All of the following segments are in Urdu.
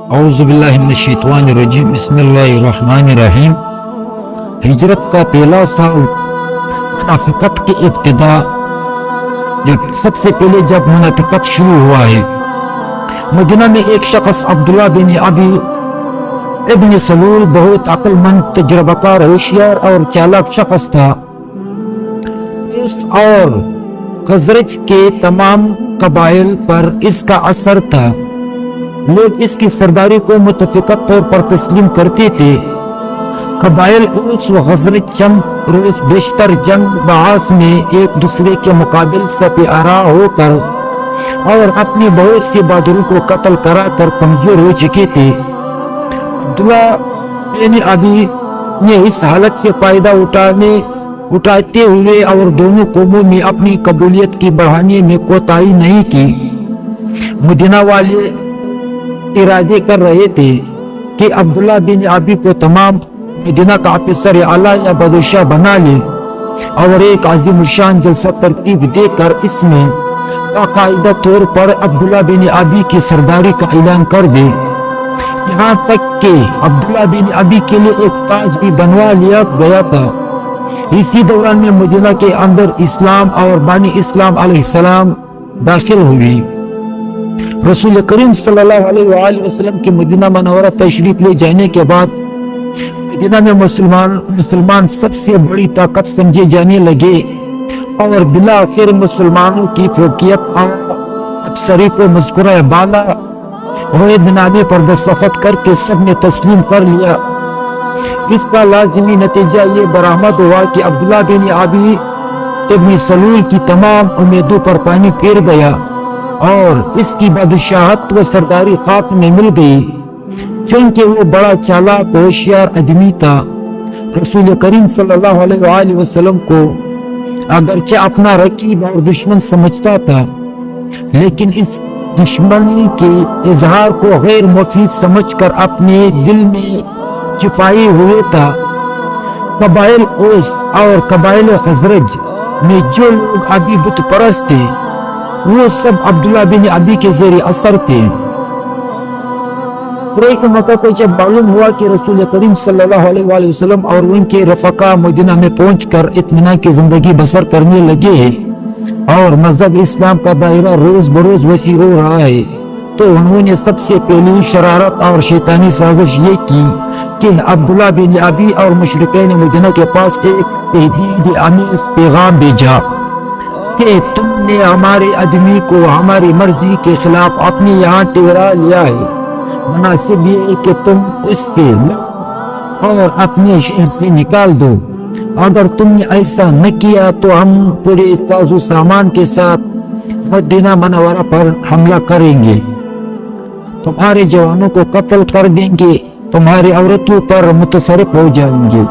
اعوذ باللہ من الشیطان الرجیم، بسم اللہ الرحمن الرحیم۔ ہجرت کا پہلا سال، منافقت کی ابتدا، سب سے پہلے جب منافقت شروع ہوا ہے، مدینہ میں ایک شخص عبداللہ بن ابی ابن سلول بہت عقل مند، تجربہ کار، ہوشیار اور چالاک شخص تھا۔ اس اور خزرج کے تمام قبائل پر اس کا اثر تھا۔ لوگ اس کی سرداری کو متفقہ طور پر تسلیم کرتے تھے۔ قبائل اوس و خزرج چند روز بیشتر جنگ بحث میں ایک دوسرے کے مقابل سب آرا ہو کر اور اپنی بہت سی بہادروں کو قتل کرا کر کمزور ہو چکے تھے۔ عبداللہ بن ابی نے اس حالت سے فائدہ اٹھاتے ہوئے اور دونوں قوموں میں اپنی قبولیت کی بڑھانے میں کوتاہی نہیں کی۔ مدینہ والے ارادے کر رہے تھے کہ عبداللہ بن ابی کو تمام مدینہ کا افسر اعلیٰ یا بادشاہ بنا لے اور ایک عظیم الشان جلسہ ترتیب دے کر اس میں باقاعدہ طور پر عبداللہ بن ابی کی سرداری کا اعلان کر دے، یہاں تک کہ عبداللہ بن ابی کے لیے ایک تاج بھی بنوا لیا گیا تھا۔ اسی دوران میں مدینہ کے اندر اسلام اور بانی اسلام علیہ السلام داخل ہوئی۔ رسول کریم صلی اللہ علیہ وآلہ وسلم کی مدینہ منورہ تشریف لے جانے کے بعد مدینہ میں مسلمان سب سے بڑی طاقت سمجھے جانے لگے اور بالآخر مسلمانوں کی فوقیت اور افسری کو مذکورہ بالا عہد نامے پر دستخط کر کے سب نے تسلیم کر لیا۔ اس کا لازمی نتیجہ یہ برآمد ہوا کہ عبداللہ بن ابی ابن سلول کی تمام امیدوں پر پانی پھر گیا اور اس کی بادشاہت و سرداری خاک میں مل گئی، کیونکہ وہ بڑا چالاک ہوشیار آدمی تھا۔ رسول کریم صلی اللہ علیہ وآلہ وسلم کو اگرچہ اپنا رقیب اور دشمن سمجھتا تھا، لیکن اس دشمنی کے اظہار کو غیر مفید سمجھ کر اپنے دل میں چھپائے ہوئے تھا۔ قبائل اوس اور قبائل خزرج میں جو لوگ ابھی بت پرست تھے، وہ سب عبداللہ بن ابی کے زیر اثر تھے۔ قریش مکہ کو جب معلوم ہوا کہ رسول کریم صلی اللہ علیہ وآلہ وسلم اور ان کے رفقا مدینہ میں پہنچ کر اطمینان کی زندگی بسر کرنے لگے ہیں اور مذہب اسلام کا دائرہ روز بروز وسیع ہو رہا ہے، تو انہوں نے سب سے پہلی شرارت اور شیطانی سازش یہ کی کہ عبداللہ بن ابی اور مشرکین مدینہ کے پاس ایک تہدید آمیز پیغام بھیجا کہ تم نے ہمارے آدمی کو ہماری مرضی کے خلاف اپنے یہاں ٹھہرا لیا ہے، مناسب یہ ہے کہ تم اس سے اور اپنے شہر سے نکال دو۔ اگر تم نے ایسا نہ کیا تو ہم پورے ساز و سامان کے ساتھ مدینہ منورہ پر حملہ کریں گے، تمہارے جوانوں کو قتل کر دیں گے، تمہاری عورتوں پر متصرف ہو جائیں گے۔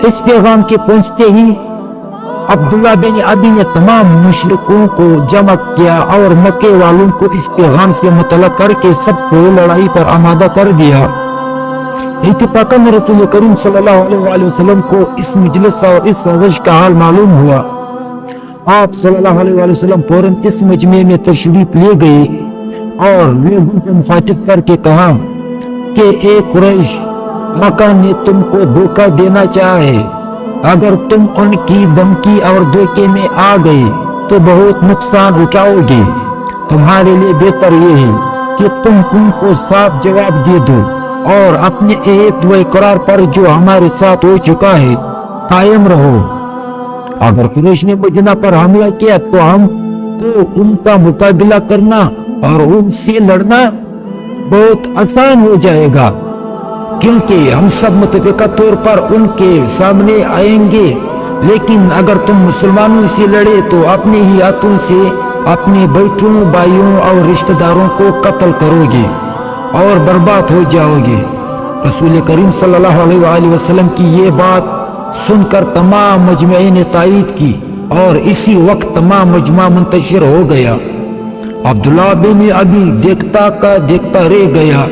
اس پیغام کے پہنچتے ہی عبداللہ بن ابی نے تمام مشرکوں کو جمع کیا اور مکے والوں کو اس پیغام سے مطلع کر کے سب کو لڑائی پر آمادہ کر دیا۔ اتفاقاً رسول کریم صلی اللہ علیہ وآلہ وسلم کو اس مجلس اور اس سازش کا حال معلوم ہوا۔ آپ صلی اللہ علیہ وآلہ وسلم فوراً اس مجمع میں تشریف لے گئے اور لوگوں کو مخاطب کر کے کہا کہ اے قریش، مکہ نے تم کو دھوکہ دینا چاہے، اگر تم ان کی دھمکی اور دھوکے میں آ گئے تو بہت نقصان اٹھاؤ گے۔ تمہارے لیے بہتر یہ ہے کہ تم ان کو صاف جواب دے دو اور اپنے عہد و اقرار پر جو ہمارے ساتھ ہو چکا ہے قائم رہو۔ اگر قریش نے مدینہ پر حملہ کیا تو ہم کو ان کا مقابلہ کرنا اور ان سے لڑنا بہت آسان ہو جائے گا، کیونکہ ہم سب متفقہ طور پر ان کے سامنے آئیں گے، لیکن اگر تم مسلمانوں سے لڑے تو اپنے ہی ہاتھوں سے اپنے بیٹوں، بھائیوں اور رشتہ داروں کو قتل کرو گے اور برباد ہو جاؤ گے۔ رسول کریم صلی اللہ علیہ وآلہ وسلم کی یہ بات سن کر تمام مجمع نے تائید کی اور اسی وقت تمام مجمع منتشر ہو گیا۔ عبداللہ بن ابی دیکھتا کا دیکھتا رہ گیا۔